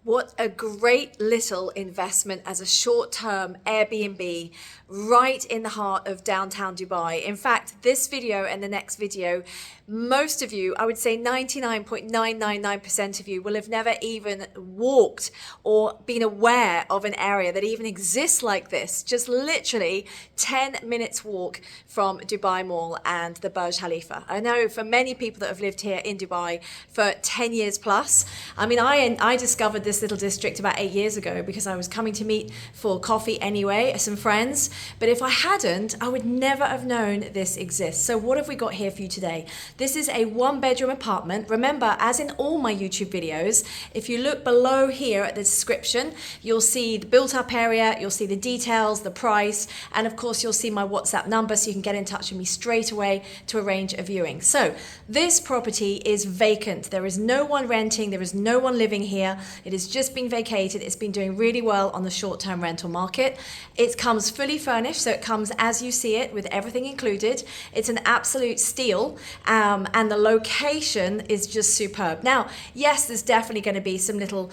What a great little investment as a short-term Airbnb right in the heart of downtown Dubai. In fact, this video and the next video, most of you, I would say 99.999% of you will have never even walked or been aware of an area that even exists like this. Just literally 10 minutes walk from Dubai Mall and the Burj Khalifa. I know for many people that have lived here in Dubai for 10 years plus, I mean, I discovered this little district about 8 years ago because I was coming to meet for coffee anyway, some friends. But if I hadn't, I would never have known this exists. So what have we got here for you today? This is a 1-bedroom apartment. Remember, as in all my YouTube videos, if you look below here at the description, you'll see the built up area, you'll see the details, the price, and of course you'll see my WhatsApp number so you can get in touch with me straight away to arrange a viewing. So this property is vacant. There is no one renting, there is no one living here. It has just been vacated. It's been doing really well on the short-term rental market. It comes fully furnished, so it comes as you see it with everything included. It's an absolute steal, and the location is just superb. Now, yes, there's definitely going to be some little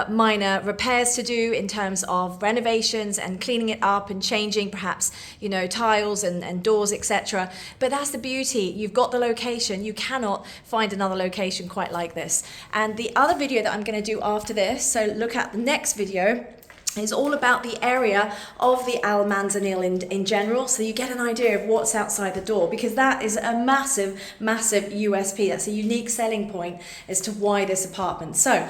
minor repairs to do in terms of renovations and cleaning it up and changing perhaps, you know, tiles and doors, etc. But that's the beauty. You've got the location. You cannot find another location quite like this. And the other video that I'm going to do after this, so look at the next video, is all about the area of the Al Manzil in general, so you get an idea of what's outside the door, because that is a massive USP. That's a unique selling point as to why this apartment. So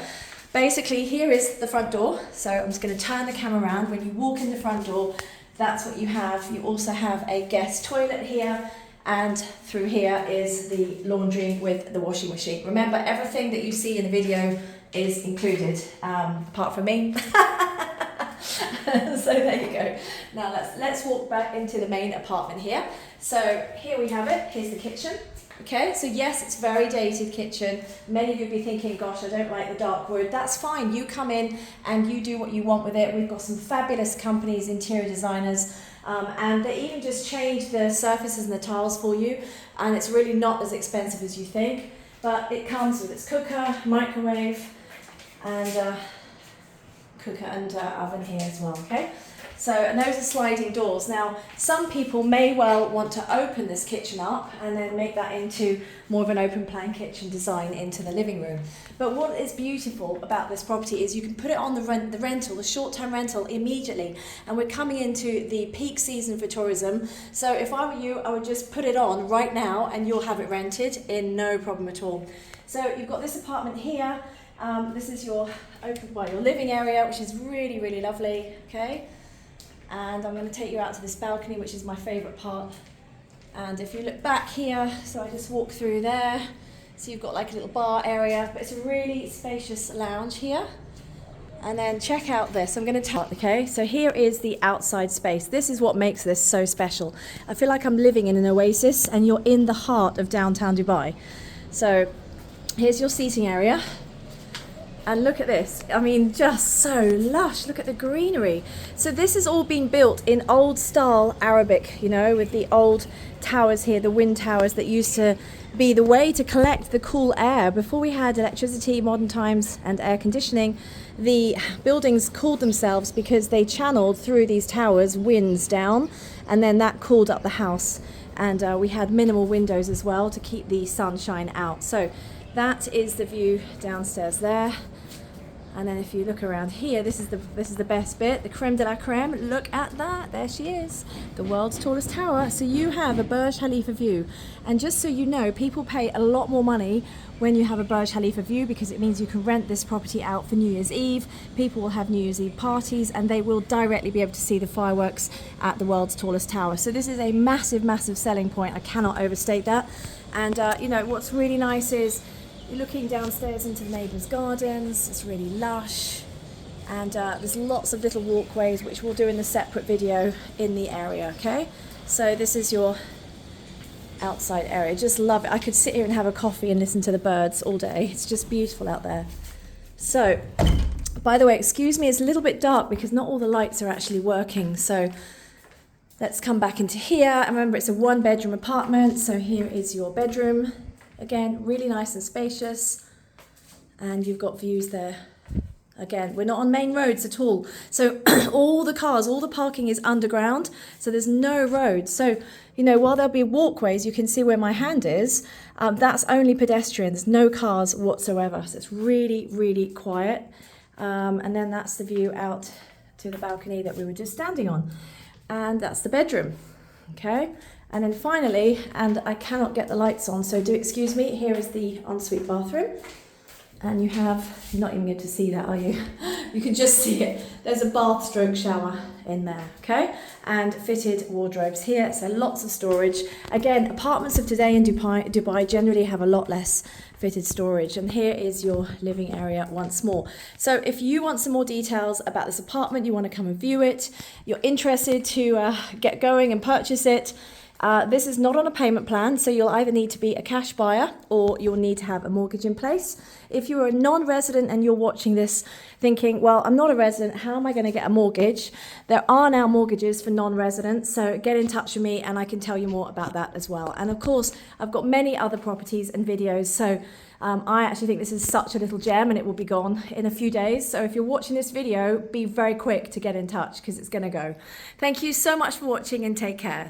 basically here is the front door. So I'm just going to turn the camera around. When you walk in the front door, that's what you have. You also have a guest toilet here, and through here is the laundry with the washing machine. Remember, everything that you see in the video is included, apart from me. So there you go. Now let's walk back into the main apartment here. So here we have it. Here's the kitchen. Okay, so yes, it's very dated kitchen. Many of you will be thinking, gosh, I don't like the dark wood. That's fine. You come in and you do what you want with it. We've got some fabulous companies, interior designers, and they even just change the surfaces and the tiles for you. And it's really not as expensive as you think. But it comes with its cooker, microwave, and oven here as well, okay? So, and those are sliding doors. Now, some people may well want to open this kitchen up and then make that into more of an open plan kitchen design into the living room. But what is beautiful about this property is you can put it on the short-term rental immediately. And we're coming into the peak season for tourism. So if I were you, I would just put it on right now and you'll have it rented in no problem at all. So you've got this apartment here. This is your your living area, which is really, really lovely, okay? And I'm going to take you out to this balcony, which is my favourite part. And if you look back here, so I just walk through there. So you've got like a little bar area, but it's a really spacious lounge here. And then check out this. I'm going to tell, okay? So here is the outside space. This is what makes this so special. I feel like I'm living in an oasis and you're in the heart of downtown Dubai. So here's your seating area. And look at this, I mean, just so lush. Look at the greenery. So this is all being built in old style Arabic, you know, with the old towers here, the wind towers that used to be the way to collect the cool air. Before we had electricity, modern times, and air conditioning, the buildings cooled themselves because they channeled through these towers winds down, and then that cooled up the house. And we had minimal windows as well to keep the sunshine out. So that is the view downstairs there. And then if you look around here, this is the best bit, the creme de la creme. Look at that, there she is, the world's tallest tower. So you have a Burj Khalifa view. And just so you know, people pay a lot more money when you have a Burj Khalifa view, because it means you can rent this property out for New Year's Eve. People will have New Year's Eve parties and they will directly be able to see the fireworks at the world's tallest tower. So this is a massive selling point. I cannot overstate that. And you know, what's really nice is you're looking downstairs into the neighbours' gardens. It's really lush, and there's lots of little walkways, which we'll do in a separate video in the area, okay? So this is your outside area. Just love it. I could sit here and have a coffee and listen to the birds all day. It's just beautiful out there. So, by the way, excuse me, it's a little bit dark because not all the lights are actually working. So let's come back into here. And remember, it's a 1-bedroom apartment. So here is your bedroom. Again, really nice and spacious, and you've got views there Again, we're not on main roads at all. So all the cars, all the parking is underground. So there's no road. So, you know, while there'll be walkways, you can see where my hand is. That's only pedestrians, no cars whatsoever. So it's really, really quiet. And then that's the view out to the balcony that we were just standing on. And that's the bedroom. Okay. And then finally, and I cannot get the lights on, so do excuse me, here is the ensuite bathroom. And you have, you're not even going to see that, are you? You can just see it. There's a bath stroke shower in there, okay? And fitted wardrobes here, so lots of storage. Again, apartments of today in Dubai generally have a lot less fitted storage. And here is your living area once more. So if you want some more details about this apartment, you want to come and view it, you're interested to get going and purchase it, this is not on a payment plan, so you'll either need to be a cash buyer or you'll need to have a mortgage in place. If you're a non-resident and you're watching this thinking, well, I'm not a resident, how am I going to get a mortgage? There are now mortgages for non-residents, so get in touch with me and I can tell you more about that as well. And of course, I've got many other properties and videos, so I actually think this is such a little gem and it will be gone in a few days. So if you're watching this video, be very quick to get in touch because it's going to go. Thank you so much for watching and take care.